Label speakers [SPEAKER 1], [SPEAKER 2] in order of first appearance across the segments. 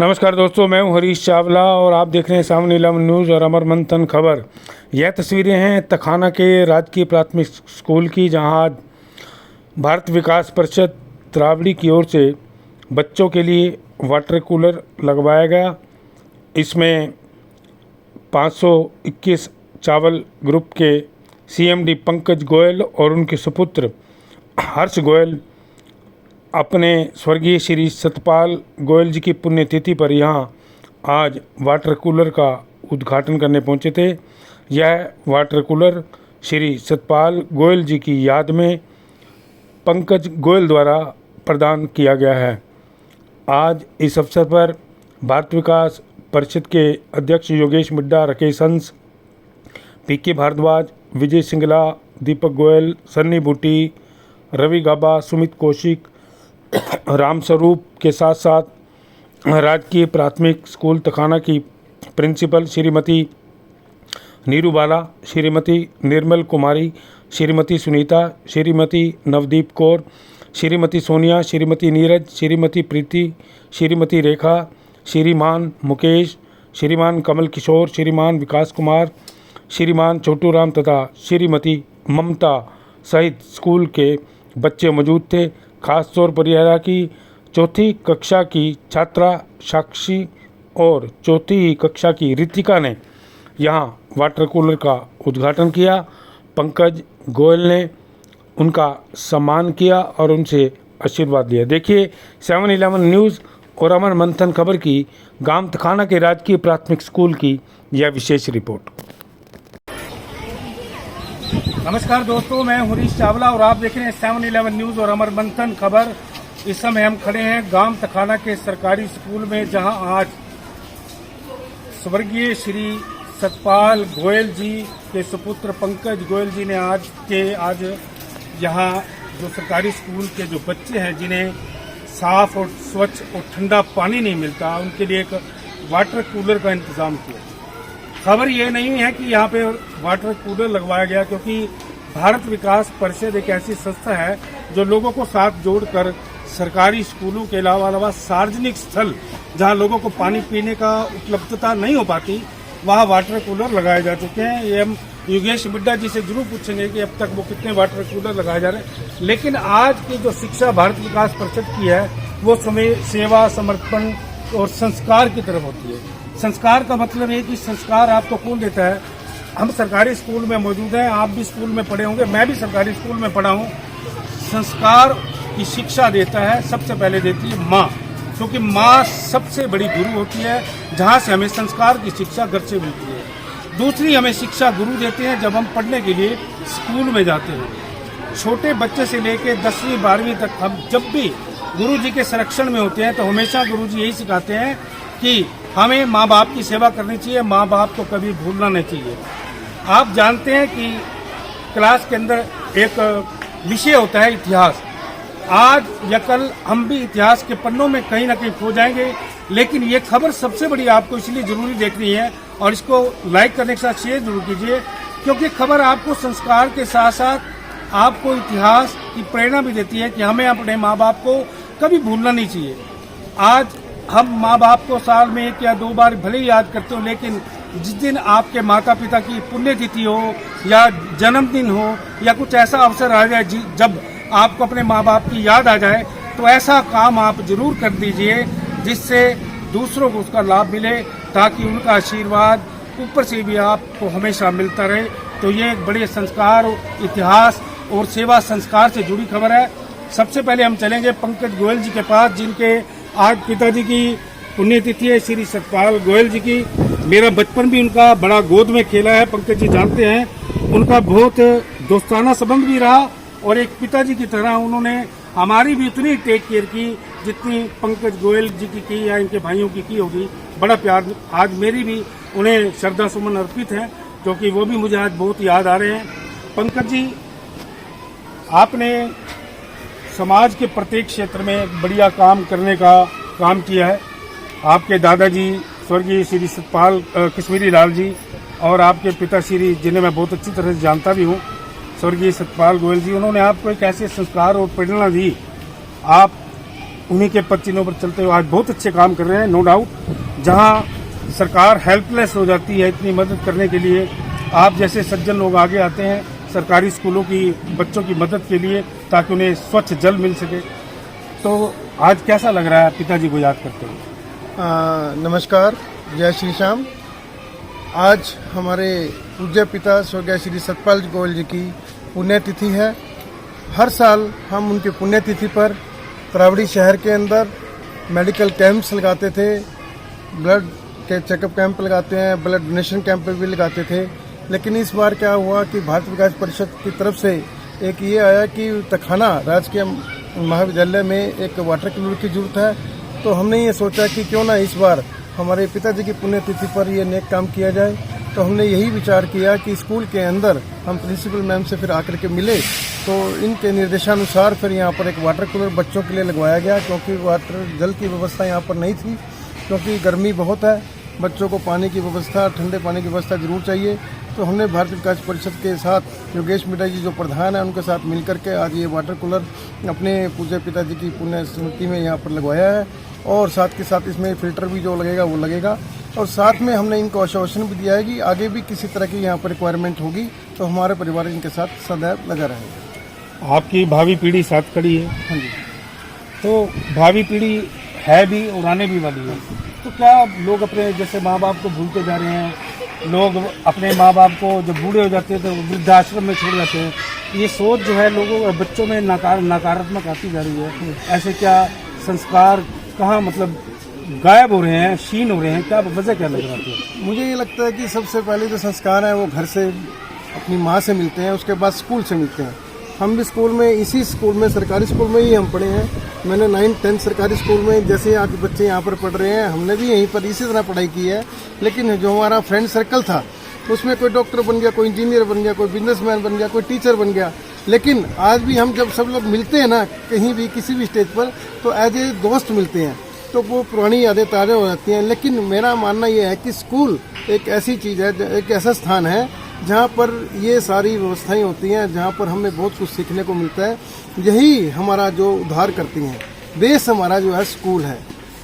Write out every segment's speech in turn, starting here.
[SPEAKER 1] नमस्कार दोस्तों, मैं हूं हरीश चावला और आप देख रहे हैं सावन इलेवन न्यूज़ और अमर मंथन खबर। यह तस्वीरें हैं तखाना के राजकीय प्राथमिक स्कूल की, जहां आज भारत विकास परिषद त्रावड़ी की ओर से बच्चों के लिए वाटर कूलर लगवाया गया। इसमें 521 चावल ग्रुप के सीएमडी पंकज गोयल और उनके सुपुत्र हर्ष गोयल अपने स्वर्गीय श्री सतपाल गोयल जी की पुण्यतिथि पर यहाँ आज वाटर कूलर का उद्घाटन करने पहुँचे थे। यह वाटर कूलर श्री सतपाल गोयल जी की याद में पंकज गोयल द्वारा प्रदान किया गया है। आज इस अवसर पर भारत विकास परिषद के अध्यक्ष योगेश मिड्डा, राकेश हंस, पीके भारद्वाज, विजय सिंगला, दीपक गोयल, सन्नी बूटी, रवि गाबा, सुमित कौशिक, रामस्वरूप के साथ साथ राजकीय प्राथमिक स्कूल तखाना की प्रिंसिपल श्रीमती नीरू बाला, श्रीमती निर्मल कुमारी, श्रीमती सुनीता, श्रीमती नवदीप कौर, श्रीमती सोनिया, श्रीमती नीरज, श्रीमती प्रीति, श्रीमती रेखा, श्रीमान मुकेश, श्रीमान कमल किशोर, श्रीमान विकास कुमार, श्रीमान छोटू राम तथा श्रीमती ममता सहित स्कूल के बच्चे मौजूद थे। खास तौर पर यह की चौथी कक्षा की छात्रा साक्षी और चौथी कक्षा की रितिका ने यहाँ वाटर कूलर का उद्घाटन किया। पंकज गोयल ने उनका सम्मान किया और उनसे आशीर्वाद लिया। देखिए 7-11 न्यूज़ और अमर मंथन खबर की गांव तखाना के राजकीय प्राथमिक स्कूल की यह विशेष रिपोर्ट।
[SPEAKER 2] नमस्कार दोस्तों, मैं हरीश चावला और आप देख रहे हैं 7-11 न्यूज़ और अमर मंथन खबर। इस समय हम खड़े हैं गांव तखाना के सरकारी स्कूल में, जहां आज स्वर्गीय श्री सतपाल गोयल जी के सुपुत्र पंकज गोयल जी ने आज यहां जो सरकारी स्कूल के जो बच्चे हैं जिन्हें साफ और स्वच्छ और ठंडा पानी नहीं मिलता, उनके लिए एक वाटर कूलर का इंतजाम किया। खबर ये नहीं है कि यहाँ पे वाटर कूलर लगवाया गया, क्योंकि भारत विकास परिषद एक ऐसी संस्था है जो लोगों को साथ जोड़कर सरकारी स्कूलों के अलावा सार्वजनिक स्थल जहाँ लोगों को पानी पीने का उपलब्धता नहीं हो पाती, वहाँ वाटर कूलर लगाए जा चुके हैं। ये हम योगेश मिड्डा जी से जरूर पूछेंगे कि अब तक वो कितने वाटर कूलर लगाए जा रहे हैं। लेकिन आज की जो शिक्षा भारत विकास परिषद की है वो समय सेवा, समर्पण और संस्कार की तरफ होती है। संस्कार का मतलब है कि संस्कार आपको कौन देता है। हम सरकारी स्कूल में मौजूद हैं, आप भी स्कूल में पढ़े होंगे, मैं भी सरकारी स्कूल में पढ़ा हूँ। संस्कार की शिक्षा देता है सबसे पहले देती है माँ, क्योंकि माँ सबसे बड़ी गुरु होती है, जहाँ से हमें संस्कार की शिक्षा घर से मिलती है। दूसरी हमें शिक्षा गुरु देते हैं जब हम पढ़ने के लिए स्कूल में जाते हैं। छोटे बच्चे से लेकर 10वीं 12वीं तक हम जब भी गुरु जी के संरक्षण में होते हैं तो हमेशा गुरु जी यही सिखाते हैं कि हमें माँ बाप की सेवा करनी चाहिए, माँ बाप को कभी भूलना नहीं चाहिए। आप जानते हैं कि क्लास के अंदर एक विषय होता है इतिहास। आज या कल हम भी इतिहास के पन्नों में कहीं ना कहीं खो जाएंगे, लेकिन ये खबर सबसे बड़ी आपको इसलिए जरूरी देखनी है और इसको लाइक करने के साथ शेयर जरूर कीजिए, क्योंकि खबर आपको संस्कार के साथ साथ आपको इतिहास की प्रेरणा भी देती है कि हमें अपने माँ बाप को कभी भूलना नहीं चाहिए। आज हम माँ बाप को साल में 1 या 2 बार भले ही याद करते हो, लेकिन जिस दिन आपके माता पिता की पुण्यतिथि हो या जन्मदिन हो या कुछ ऐसा अवसर आ जाए जब आपको अपने माँ बाप की याद आ जाए, तो ऐसा काम आप जरूर कर दीजिए जिससे दूसरों को उसका लाभ मिले, ताकि उनका आशीर्वाद ऊपर से भी आपको हमेशा मिलता रहे। तो ये एक बड़े संस्कार, इतिहास और सेवा संस्कार से जुड़ी खबर है। सबसे पहले हम चलेंगे पंकज गोयल जी के पास, जिनके आज पिताजी की पुण्यतिथि है, श्री सतपाल गोयल जी की। मेरा बचपन भी उनका बड़ा गोद में खेला है, पंकज जी जानते हैं। उनका बहुत दोस्ताना संबंध भी रहा और एक पिताजी की तरह उन्होंने हमारी भी उतनी टेक केयर की जितनी पंकज गोयल जी की या इनके भाइयों की होगी। बड़ा प्यार आज मेरी भी उन्हें श्रद्धा सुमन अर्पित है, क्योंकि वो भी मुझे आज बहुत याद आ रहे हैं। पंकज जी, आपने समाज के प्रत्येक क्षेत्र में बढ़िया काम करने का काम किया है। आपके दादाजी स्वर्गीय श्री सतपाल कश्मीरी लाल जी और आपके पिता श्री, जिन्हें मैं बहुत अच्छी तरह से जानता भी हूँ, स्वर्गीय सतपाल गोयल जी, उन्होंने आपको एक ऐसे संस्कार और प्रेरणा दी। आप उन्हीं के पच्चीनों पर चलते हुए आज बहुत अच्छे काम कर रहे हैं, नो डाउट। जहां सरकार हेल्पलेस हो जाती है इतनी मदद करने के लिए, आप जैसे सज्जन लोग आगे आते हैं सरकारी स्कूलों की बच्चों की मदद के लिए, ताकि उन्हें स्वच्छ जल मिल सके। तो आज कैसा लग रहा है पिताजी को याद करते हुए?
[SPEAKER 3] नमस्कार, जय श्री श्याम। आज हमारे पूज्य पिता स्वर्गीय श्री सतपाल गोयल जी की पुण्यतिथि है। हर साल हम उनकी पुण्यतिथि पर तरावड़ी शहर के अंदर मेडिकल कैंप्स लगाते थे, ब्लड के चेकअप कैंप लगाते हैं, ब्लड डोनेशन कैंप भी लगाते थे। लेकिन इस बार क्या हुआ कि भारत विकास परिषद की तरफ से एक ये आया कि तखाना राजकीय महाविद्यालय में एक वाटर कूलर की जरूरत है। तो हमने ये सोचा कि क्यों ना इस बार हमारे पिताजी की पुण्यतिथि पर ये नेक काम किया जाए। तो हमने यही विचार किया कि स्कूल के अंदर हम प्रिंसिपल मैम से फिर आकर के मिले, तो इनके निर्देशानुसार फिर यहाँ पर एक वाटर कूलर बच्चों के लिए लगवाया गया, क्योंकि वाटर जल की व्यवस्था यहाँ पर नहीं थी, क्योंकि गर्मी बहुत है, बच्चों को पानी की व्यवस्था, ठंडे पानी की व्यवस्था जरूर चाहिए। तो हमने भारत विकास परिषद के साथ योगेश मिटा जी जो प्रधान है उनके साथ मिलकर के आज ये वाटर कूलर अपने पूज्य पिताजी की पुण्य स्मृति में यहाँ पर लगवाया है। और साथ के साथ इसमें फिल्टर भी जो लगेगा वो लगेगा, और साथ में हमने इनको आश्वासन भी दिया है कि आगे भी किसी तरह की यहाँ पर रिक्वायरमेंट होगी तो हमारे परिवार इनके साथ सदैव लगा रहेगा।
[SPEAKER 2] आपकी भावी पीढ़ी साथ खड़ी है।
[SPEAKER 3] हाँ जी।
[SPEAKER 2] तो भावी पीढ़ी है भी और आने भी वाली है। तो क्या लोग अपने जैसे माँ बाप को भूलते जा रहे हैं, लोग अपने माँ बाप को जब बूढ़े हो जाते हैं तो वृद्धाश्रम में छोड़ जाते हैं, ये सोच जो है लोगों बच्चों में नकारात्मक आती जा रही है। ऐसे क्या संस्कार कहाँ मतलब गायब हो रहे हैं, क्षीण हो रहे हैं, क्या वजह क्या लग रहा है?
[SPEAKER 3] मुझे ये लगता है कि सबसे पहले जो संस्कार है वो घर से अपनी माँ से मिलते हैं, उसके बाद स्कूल से मिलते हैं। हम भी स्कूल में, इसी स्कूल में, सरकारी स्कूल में ही हम पढ़े हैं। मैंने 9th 10th सरकारी स्कूल में, जैसे यहाँ के बच्चे यहाँ पर पढ़ रहे हैं, हमने भी यहीं पर इसी तरह पढ़ाई की है। लेकिन जो हमारा फ्रेंड सर्कल था उसमें कोई डॉक्टर बन गया, कोई इंजीनियर बन गया, कोई बिजनेसमैन बन गया, कोई टीचर बन गया। लेकिन आज भी हम जब सब लोग मिलते हैं ना कहीं भी किसी भी स्टेज पर, तो एज ए दोस्त मिलते हैं, तो वो पुरानी यादें ताज़ा हो जाती हैं। लेकिन मेरा मानना ये है कि स्कूल एक ऐसी चीज़ है, एक ऐसा स्थान है जहाँ पर ये सारी व्यवस्थाएं होती हैं, जहाँ पर हमें बहुत कुछ सीखने को मिलता है। यही हमारा जो उद्धार करती हैं, बेस हमारा जो है स्कूल है।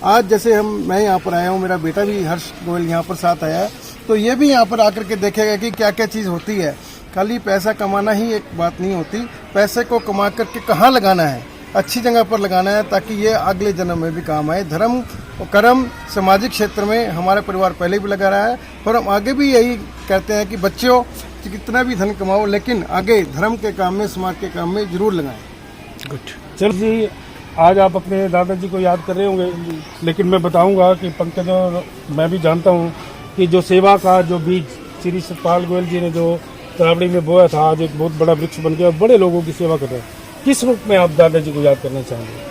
[SPEAKER 3] आज जैसे मैं यहाँ पर आया हूँ, मेरा बेटा भी हर्ष गोयल यहाँ पर साथ आया है, तो ये भी यहाँ पर आकर के देखेगा कि क्या क्या चीज़ होती है। खाली पैसा कमाना ही एक बात नहीं होती, पैसे को कमा करके कहाँ लगाना है, अच्छी जगह पर लगाना है, ताकि ये अगले जन्म में भी काम आए। धर्म और कर्म सामाजिक क्षेत्र में हमारा परिवार पहले भी लगा रहा है, और हम आगे भी यही कहते हैं कि बच्चों कितना भी धन कमाओ, लेकिन आगे धर्म के काम में, समाज के काम में जरूर लगाएं।
[SPEAKER 2] गुड। चलो जी, आज आप अपने दादाजी को याद कर रहे होंगे, लेकिन मैं बताऊंगा कि पंकज और मैं भी जानता हूं कि जो सेवा का जो बीज श्री सतपाल गोयल जी ने जो तरावड़ी में बोया था, आज एक बहुत बड़ा वृक्ष बन गया और बड़े लोगों की सेवा कर रहे हैं। किस रूप में आप दादाजी को याद करना चाहेंगे?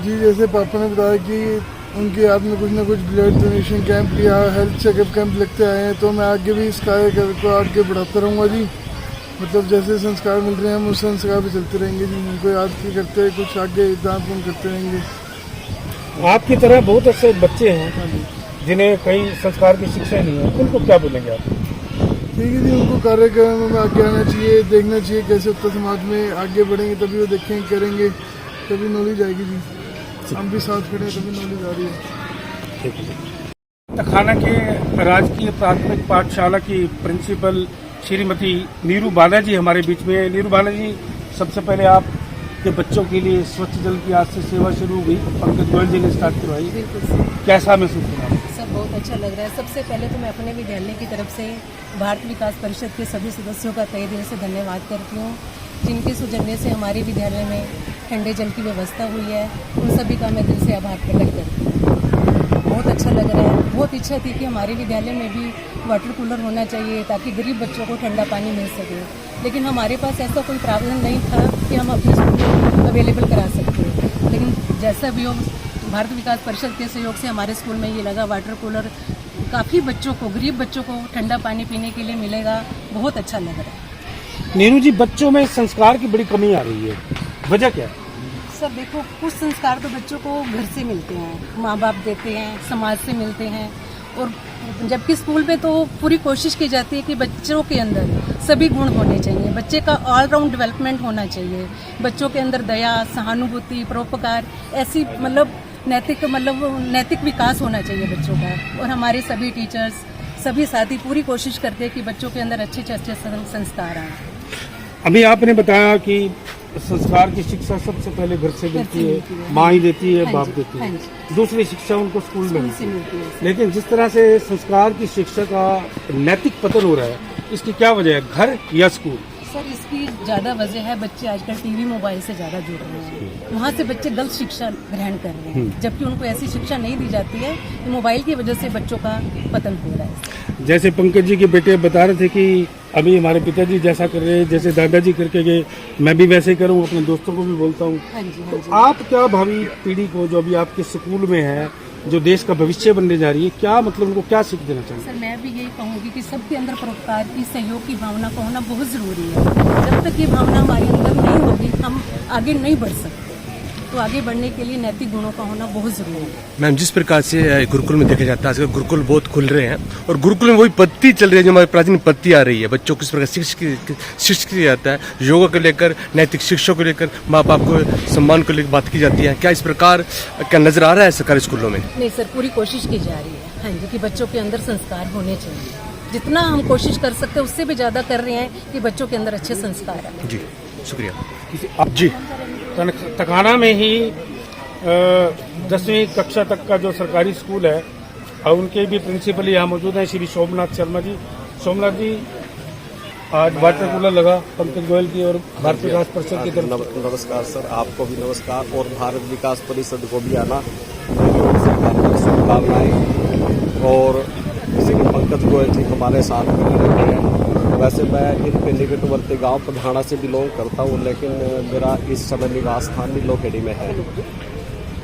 [SPEAKER 4] जी, जैसे पापा ने बताया कि उनके याद में कुछ ना कुछ ब्लड डोनेशन कैंप या हेल्थ चेकअप कैंप लगते आए हैं, तो मैं आगे भी इस कार्य को आगे बढ़ाता रहूँगा जी। मतलब जैसे संस्कार मिल रहे हैं हम उस संस्कार पे चलते रहेंगे जी। उनको याद करते हुए कुछ आगे दान पुण्य करते रहेंगे।
[SPEAKER 2] आपकी तरह बहुत ऐसे बच्चे हैं जिन्हें कई संस्कार की शिक्षा नहीं है, उनको क्या बोलेंगे आप?
[SPEAKER 4] ठीक है जी, उनको कार्यक्रम में आगे आना चाहिए, देखना चाहिए कैसे उत्तर समाज में आगे बढ़ेंगे, तभी वो देखेंगे, करेंगे, तभी नॉलेज आएगी जी। हम भी साथ खड़े हैं तभी नॉलेज आ रही है।
[SPEAKER 2] तखाना के राजकीय प्राथमिक पाठशाला की प्रिंसिपल श्रीमती नीरू बालाजी हमारे बीच में है। नीरू बालाजी, सबसे पहले आप के बच्चों के लिए स्वच्छ जल की आज से सेवा शुरू हुई, पंकज गोयल जी ने स्टार्ट करवाई।
[SPEAKER 5] बिल्कुल सर,
[SPEAKER 2] कैसा महसूस हो रहा है?
[SPEAKER 5] सब बहुत अच्छा लग रहा है। सबसे पहले तो मैं अपने विद्यालय की तरफ से भारत विकास परिषद के सभी सदस्यों का तहे दिल से धन्यवाद करती हूँ, जिनके सौजन्य से हमारे विद्यालय में ठंडे जल की व्यवस्था हुई है। उन सभी का मैं दिल से आभार प्रकट करती हूँ। बहुत अच्छा लग रहा है। बहुत इच्छा थी कि हमारे विद्यालय में भी वाटर कूलर होना चाहिए ताकि गरीब बच्चों को ठंडा पानी मिल सके, लेकिन हमारे पास ऐसा कोई प्रावधान नहीं था कि हम अपने स्कूल में अवेलेबल करा सकते। लेकिन जैसा भी हो, भारत विकास परिषद के सहयोग से हमारे स्कूल में ये लगा वाटर कूलर काफ़ी बच्चों को, गरीब बच्चों को ठंडा पानी पीने के लिए मिलेगा। बहुत अच्छा लग रहा है।
[SPEAKER 2] नीरू जी, बच्चों में संस्कार की बड़ी कमी आ रही है, वजह क्या है?
[SPEAKER 5] सर देखो, कुछ संस्कार तो बच्चों को घर से मिलते हैं, माँ बाप देते हैं, समाज से मिलते हैं, और जबकि स्कूल में तो पूरी कोशिश की जाती है कि बच्चों के अंदर सभी गुण होने चाहिए, बच्चे का ऑलराउंड डेवलपमेंट होना चाहिए, बच्चों के अंदर दया, सहानुभूति, परोपकार, ऐसी नैतिक विकास होना चाहिए बच्चों का। और हमारे सभी टीचर्स, सभी साथी पूरी कोशिश करते हैं कि बच्चों के अंदर अच्छे से अच्छे संस्कार आएँ।
[SPEAKER 2] अभी आपने बताया कि संस्कार की शिक्षा सबसे पहले घर से मिलती है, माँ ही देती है, बाप देती है, दूसरी शिक्षा उनको स्कूल में मिलती है। लेकिन जिस तरह से संस्कार की शिक्षा का नैतिक पतन हो रहा है, इसकी क्या वजह है, घर या स्कूल?
[SPEAKER 5] सर, इसकी ज़्यादा वजह है बच्चे आजकल टीवी मोबाइल से ज़्यादा जुड़ रहे हैं, वहाँ से बच्चे गलत शिक्षा ग्रहण कर रहे हैं, जबकि उनको ऐसी शिक्षा नहीं दी जाती है। तो मोबाइल की वजह से बच्चों का पतन हो रहा है।
[SPEAKER 2] जैसे पंकज जी के बेटे बता रहे थे कि अभी हमारे पिताजी जैसा कर रहे हैं, जैसे दादाजी करके गए, मैं भी वैसे ही करूँ, अपने दोस्तों को भी बोलता हूँ।
[SPEAKER 5] हाँ जी, हाँ
[SPEAKER 2] तो
[SPEAKER 5] जी।
[SPEAKER 2] आप क्या भावी पीढ़ी को, जो अभी आपके स्कूल में है, जो देश का भविष्य बनने जा रही है, क्या मतलब उनको क्या सीख देना चाहिए?
[SPEAKER 5] सर, मैं भी यही कहूँगी कि सबके अंदर परोपकार की, सहयोग की भावना का होना बहुत ज़रूरी है। जब तक ये भावना हमारे अंदर नहीं होगी, हम आगे नहीं बढ़ सकते। तो आगे बढ़ने के लिए नैतिक गुणों का होना बहुत जरूरी है।
[SPEAKER 6] मैम, जिस प्रकार से गुरुकुल में देखा जाता है, आजकल गुरुकुल बहुत खुल रहे हैं और गुरुकुल में वही पद्धति चल रही है जो हमारी प्राचीन पद्धति आ रही है। बच्चों को किस प्रकार शिक्षित किया जाता है, योगा को लेकर, नैतिक शिक्षा को लेकर, माँ बाप को सम्मान को लेकर बात की जाती है। क्या इस प्रकार क्या नजर आ रहा है सरकारी स्कूलों में?
[SPEAKER 5] नहीं सर, पूरी कोशिश की जा रही है, हाँ जी, कि बच्चों के अंदर संस्कार होने चाहिए। जितना हम कोशिश कर सकते हैं उससे भी ज़्यादा कर रहे हैं कि बच्चों के अंदर अच्छे संस्कार आए।
[SPEAKER 6] जी, शुक्रिया। जी,
[SPEAKER 2] तखाना में ही 10वीं कक्षा तक का जो सरकारी स्कूल है, और उनके भी प्रिंसिपल यहाँ मौजूद हैं, श्री सोमनाथ शर्मा जी। सोमनाथ जी, आज वाटर कूलर लगा पंकज गोयल की और भारत विकास परिषद की तरफ से।
[SPEAKER 7] नमस्कार सर, आपको भी नमस्कार और भारत विकास परिषद को भी आना मेरी ओर से हार्दिक शुभकामनाएं। और श्री पंकज गोयल जी हमारे साथ में रहते हैं। वैसे मैं इनके निकटवर्ती गांव पधाना से बिलोंग करता हूं, लेकिन मेरा इस समय निवास स्थान नीलोखेड़ी में है।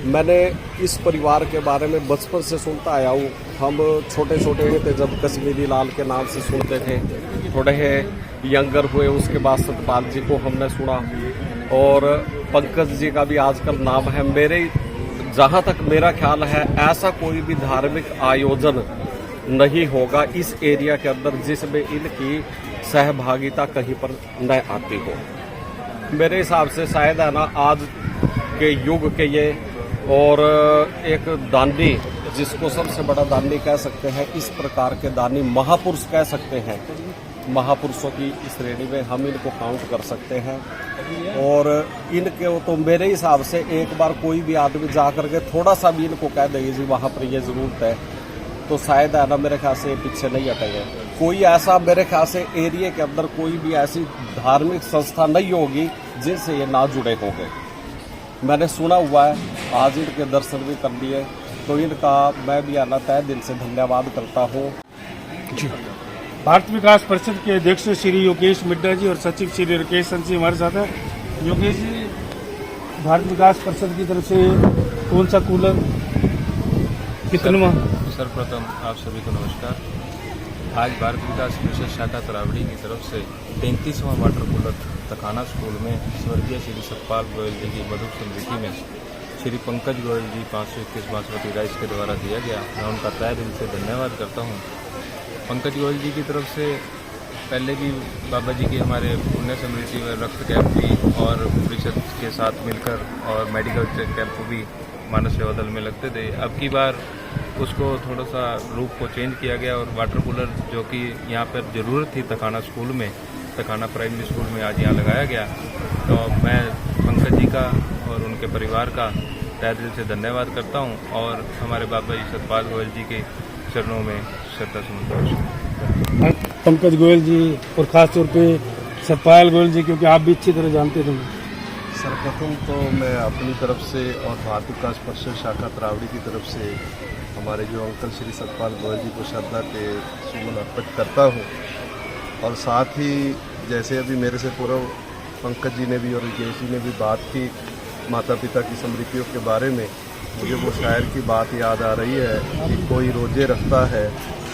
[SPEAKER 7] मैंने इस परिवार के बारे में बचपन से सुनता आया हूँ। हम छोटे छोटे थे जब कश्मीरी लाल के नाम से सुनते थे, थोड़े यंगर हुए उसके बाद सतपाल जी को हमने सुना और पंकज जी का भी आजकल नाम है। जहाँ तक मेरा ख्याल है, ऐसा कोई भी धार्मिक आयोजन नहीं होगा इस एरिया के अंदर जिसमें इनकी सहभागिता कहीं पर न आती हो। मेरे हिसाब से शायद है ना, आज के युग के ये और एक दानी, जिसको सबसे बड़ा दानी कह सकते हैं, इस प्रकार के दानी महापुरुष कह सकते हैं। महापुरुषों की इस श्रेणी में हम इनको काउंट कर सकते हैं। और इनके तो मेरे हिसाब से एक बार कोई भी आदमी जा करके थोड़ा सा भी इनको कह देगी जी वहाँ पर ये ज़रूरत है, तो शायद है ना, मेरे ख्याल से पीछे नहीं हटेंगे। कोई ऐसा मेरे ख्याल से एरिया के अंदर कोई भी ऐसी धार्मिक संस्था नहीं होगी जिनसे ये ना जुड़े होंगे। मैंने सुना हुआ है, आज इनके दर्शन भी कर लिए, तो इनका मैं भी आना तय दिल से धन्यवाद करता हूँ।
[SPEAKER 2] भारत विकास परिषद के अध्यक्ष श्री योगेश मिड्डा जी और सचिव श्री राकेश संसी हमारे साथ हैं। योगेश जी, भारत विकास परिषद की तरफ से कौन सा कूलर कितना?
[SPEAKER 8] सर्वप्रथम आप सभी को नमस्कार। आज भारत विकास परिषद शाखा तरावड़ी की तरफ से 33वां वाटर कूलर तखाना स्कूल में स्वर्गीय श्री सतपाल गोयल जी की मधुर स्मृति में श्री पंकज गोयल जी 521 बासमती राइस के द्वारा दिया गया। मैं उनका तहे दिल से धन्यवाद करता हूँ। पंकज गोयल जी की तरफ से पहले भी बाबा जी की हमारे पुण्य स्मृति में रक्त कैंप भी और परिषद के साथ मिलकर और मेडिकल कैंप भी मानव सेवा दल में लगते थे। अब की बार उसको थोड़ा सा रूप को चेंज किया गया और वाटर कूलर जो कि यहाँ पर ज़रूरत थी तखाना स्कूल में, तखाना प्राइमरी स्कूल में आज यहाँ लगाया गया। तो मैं पंकज जी का और उनके परिवार का तहे दिल से धन्यवाद करता हूँ और हमारे बाबा जी सतपाल गोयल जी के चरणों में श्रद्धा सुमन।
[SPEAKER 2] पंकज गोयल जी और ख़ास तौर पे सतपाल गोयल जी, क्योंकि आप भी अच्छी तरह जानते थे।
[SPEAKER 7] सर्वप्रथम तो मैं अपनी तरफ से और भारत विकास परिषद शाखा तरावड़ी की तरफ से हमारे जो अंकल श्री सतपाल गोयल जी को श्रद्धा के सुमन अर्पित करता हूँ। और साथ ही जैसे अभी मेरे से पूर्व पंकज जी ने भी और योगेश जी ने भी बात की माता पिता की स्मृतियों के बारे में, मुझे वो शायर की बात याद आ रही है कि कोई रोजे रखता है,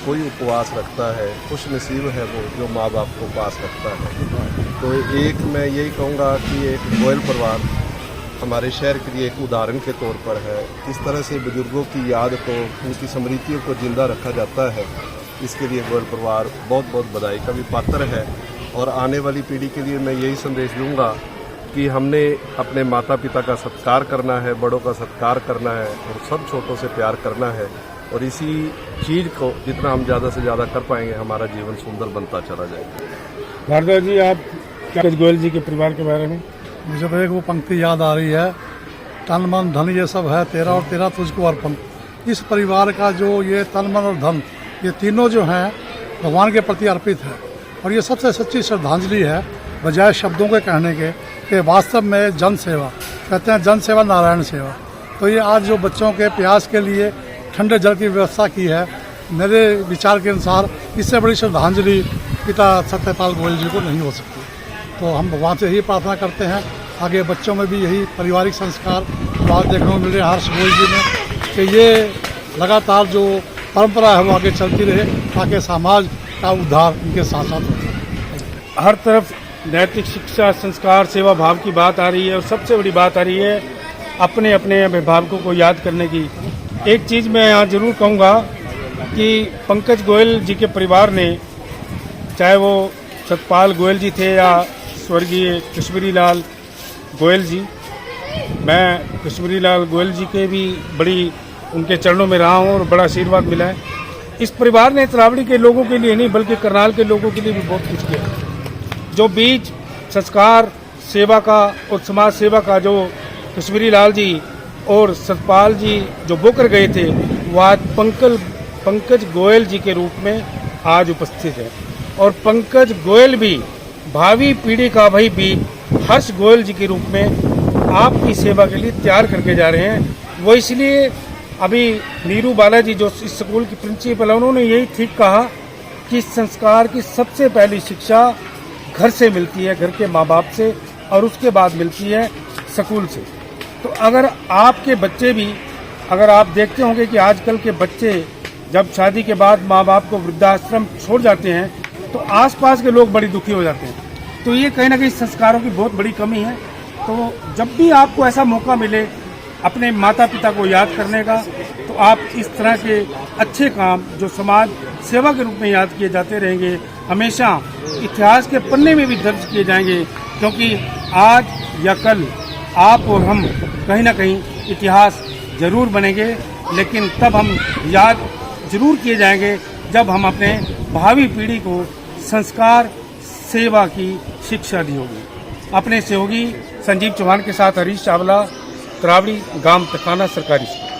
[SPEAKER 7] कोई उपवास रखता है, खुश नसीब है वो जो माँ बाप को पास रखता है। तो एक मैं यही कहूँगा कि एक गोयल परिवार
[SPEAKER 9] हमारे शहर के लिए एक उदाहरण के तौर पर है। किस तरह से बुजुर्गों की याद को, उनकी स्मृतियों को जिंदा रखा जाता है, इसके लिए गोयल परिवार बहुत बहुत बधाई का भी पात्र है। और आने वाली पीढ़ी के लिए मैं यही संदेश दूंगा कि हमने अपने माता पिता का सत्कार करना है, बड़ों का सत्कार करना है और सब छोटों से प्यार करना है। और इसी चीज़ को जितना हम ज़्यादा से ज़्यादा कर पाएंगे, हमारा जीवन सुंदर बनता चला जाएगा।
[SPEAKER 1] भारद्वाज जी, आप क्या गोयल जी के परिवार के बारे में?
[SPEAKER 10] मुझे तो एक वो पंक्ति याद आ रही है, तन मन धन ये सब है तेरा और तेरा तुझको अर्पण। इस परिवार का जो ये तन मन और धन, ये तीनों जो हैं भगवान के प्रति अर्पित है। और ये सबसे सच्ची श्रद्धांजलि है, बजाय शब्दों के कहने के, कि वास्तव में जन सेवा, कहते हैं जन सेवा नारायण सेवा। तो ये आज जो बच्चों के प्यास के लिए ठंडे जल की व्यवस्था की है, मेरे विचार के अनुसार इससे बड़ी श्रद्धांजलि पिता सत्यपाल गोयल जी को नहीं हो सकती। तो हम भगवान से यही प्रार्थना करते हैं आगे बच्चों में भी यही पारिवारिक संस्कार बात देखने को मिल रहे हर्ष गोयल जी में, कि ये लगातार जो परंपरा है वो आगे चलती रहे, ताकि समाज का उद्धार इनके साथ साथ हो।
[SPEAKER 1] हर तरफ नैतिक शिक्षा, संस्कार, सेवा भाव की बात आ रही है और सबसे बड़ी बात आ रही है अपने अपने अभिभावकों को याद करने की। एक चीज़ मैं यहाँ जरूर कहूँगा कि पंकज गोयल जी के परिवार ने, चाहे वो सतपाल गोयल जी थे या स्वर्गीय कश्मीरी लाल गोयल जी, मैं कश्मीरी लाल गोयल जी के भी बड़ी उनके चरणों में रहा हूँ और बड़ा आशीर्वाद मिला है। इस परिवार ने तरावड़ी के लोगों के लिए नहीं बल्कि करनाल के लोगों के लिए भी बहुत कुछ किया। जो बीज संस्कार सेवा का और समाज सेवा का जो कश्मीरी लाल जी और सतपाल जी जो बोकर गए थे, वो आज पंकज गोयल जी के रूप में आज उपस्थित है। और पंकज गोयल भी भावी पीढ़ी का भाई बीज हर्ष गोयल जी के रूप में आपकी सेवा के लिए तैयार करके जा रहे हैं। वो इसलिए अभी नीरू बालाजी जो इस स्कूल की प्रिंसिपल है, उन्होंने यही ठीक कहा कि संस्कार की सबसे पहली शिक्षा घर से मिलती है, घर के माँ बाप से, और उसके बाद मिलती है स्कूल से। तो अगर आपके बच्चे भी, अगर आप देखते होंगे कि आजकल के बच्चे जब शादी के बाद माँ बाप को वृद्धाश्रम छोड़ जाते हैं तो आसपास के लोग बड़ी दुखी हो जाते हैं। तो ये कहीं ना कहीं संस्कारों की बहुत बड़ी कमी है। तो जब भी आपको ऐसा मौका मिले अपने माता पिता को याद करने का, तो आप इस तरह के अच्छे काम जो समाज सेवा के रूप में याद किए जाते रहेंगे, हमेशा इतिहास के पन्ने में भी दर्ज किए जाएंगे। क्योंकि आज या कल आप और हम कहीं ना कहीं इतिहास जरूर बनेंगे, लेकिन तब हम याद जरूर किए जाएंगे जब हम अपने भावी पीढ़ी को संस्कार सेवा की शिक्षा दी होगी। अपने सहयोगी संजीव चौहान के साथ हरीश चावला, तरावड़ी, गांव तखाना सरकारी स्कूल।